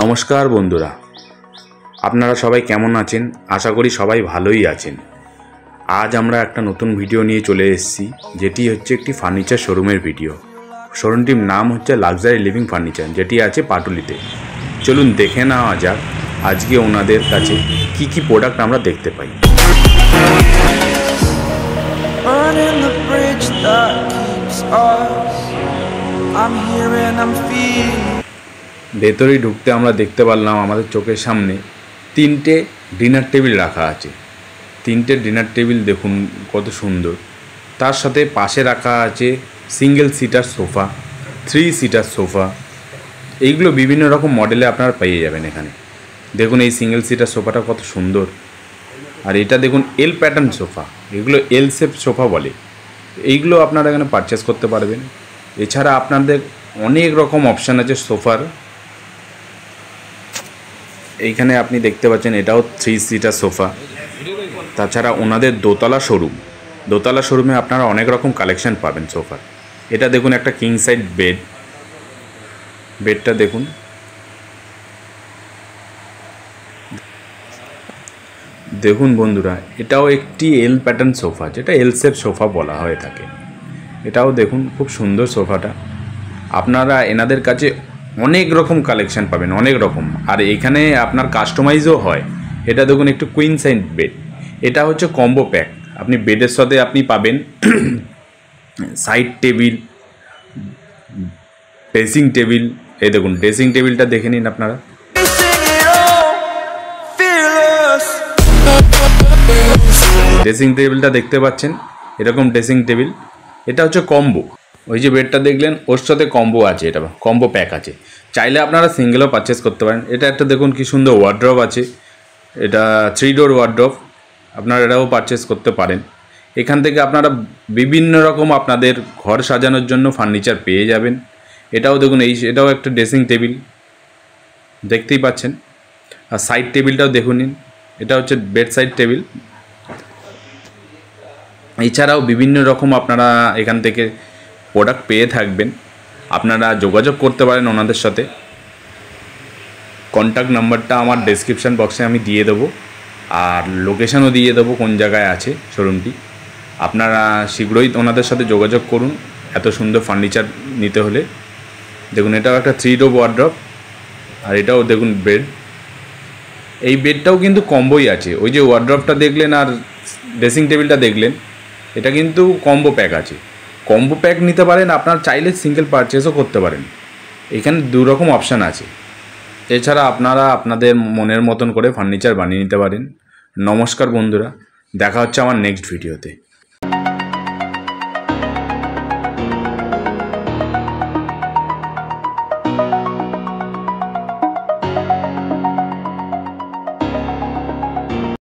নমস্কার বন্ধুরা, আপনারা সবাই কেমন আছেন? আশা করি সবাই ভালোই আছেন। আজ আমরা একটা নতুন ভিডিও নিয়ে চলে এসেছি, যেটি হচ্ছে একটি ফার্নিচার শোরুমের ভিডিও। শোরুমটির নাম হচ্ছে লাক্সারি লিভিং ফার্নিচার, যেটি আছে পাটুলিতে। চলুন দেখে নেওয়া যাক আজকে ওনাদের কাছে কি কি প্রোডাক্ট আমরা দেখতে পাই। ভেতরেই ঢুকতে আমরা দেখতে পারলাম আমাদের চোখের সামনে তিনটে ডিনার টেবিল রাখা আছে। তিনটে ডিনার টেবিল দেখুন কত সুন্দর। তার সাথে পাশে রাখা আছে single seater sofa, 3 seater sofa. এইগুলো বিভিন্ন রকম মডেলে আপনারা পেয়ে যাবেন এখানে। দেখুন এই সিঙ্গেল সিটার সোফাটা কত সুন্দর। আর এটা দেখুন এল প্যাটার্ন সোফা, এগুলো এল শেপ সোফা বলে। এইগুলো আপনারা এখানে পারচেস করতে পারবেন। এছাড়া আপনাদের অনেক রকম অপশান আছে সোফার। এইখানে আপনি দেখতে পাচ্ছেন এটাও 3 সিটার সোফা। তাছাড়া ওনাদের দোতলা শোরুমে আপনারা অনেক রকম কালেকশন পাবেন সোফার। এটা দেখুন একটা কিং সাইড বেডটা দেখুন বন্ধুরা, এটাও একটি এল প্যাটার্ন সোফা, যেটা এল শেপ সোফা বলা হয়ে থাকে। এটাও দেখুন খুব সুন্দর সোফাটা। আপনারা এনাদের কাছে অনেক রকম কালেকশন পাবেন, অনেক রকম। আর এখানে আপনার কাস্টমাইজও হয়। এটা দেখুন একটু কুইন সাইজ বেড। এটা হচ্ছে কম্বো প্যাক। আপনি বেডের সাথে আপনি পাবেন সাইড টেবিল, ড্রেসিং টেবিল। এই দেখুন ড্রেসিং টেবিলটা দেখে নিন আপনারা। ড্রেসিং টেবিলটা দেখতে পাচ্ছেন, এরকম ড্রেসিং টেবিল। এটা হচ্ছে কম্বো। ওই যে বেডটা দেখলেন ওর সাথে কম্বো আছে, এটা কম্বো প্যাক আছে। চাইলে আপনারা সিঙ্গেলও পারচেস করতে পারেন। এটা একটা দেখুন কি সুন্দর ওয়ার্ড্রপ আছে, এটা 3 ডোর ওয়ার্ড্রপ। আপনারা এটাও পারচেস করতে পারেন। এখান থেকে আপনারা বিভিন্ন রকম আপনাদের ঘর সাজানোর জন্য ফার্নিচার পেয়ে যাবেন। এটাও দেখুন এটাও একটা ড্রেসিং টেবিল দেখতেই পাচ্ছেন। আর সাইড টেবিলটাও দেখুন নিন, এটা হচ্ছে বেড সাইড টেবিল। এছাড়াও বিভিন্ন রকম আপনারা এখান থেকে প্রোডাক্ট পেয়ে থাকবেন। আপনারা যোগাযোগ করতে পারেন ওনাদের সাথে। কন্ট্যাক্ট নাম্বারটা আমার ডেসক্রিপশান বক্সে আমি দিয়ে দেবো, আর লোকেশানও দিয়ে দেবো কোন জায়গায় আছে শোরুমটি। আপনারা শীঘ্রই ওনাদের সাথে যোগাযোগ করুন এত সুন্দর ফার্নিচার নিতে হলে। দেখুন এটাও একটা 3 ডোর ওয়ার্ড্রপ। আর এটাও দেখুন বেড। এই বেডটাও কিন্তু কম্বোই আছে। ওই যে ওয়ার্ড্রপটা দেখলেন আর ড্রেসিং টেবিলটা দেখলেন, এটা কিন্তু কম্বো প্যাক আছে। কম্বো প্যাক নিতে পারেন, আপনার চাইলে সিঙ্গেল পারচেসও করতে পারেন। এখানে 2 রকম অপশান আছে। এছাড়া আপনারা আপনাদের মনের মতন করে ফার্নিচার বানিয়ে নিতে পারেন। নমস্কার বন্ধুরা, দেখা হচ্ছে আমার নেক্সট ভিডিওতে।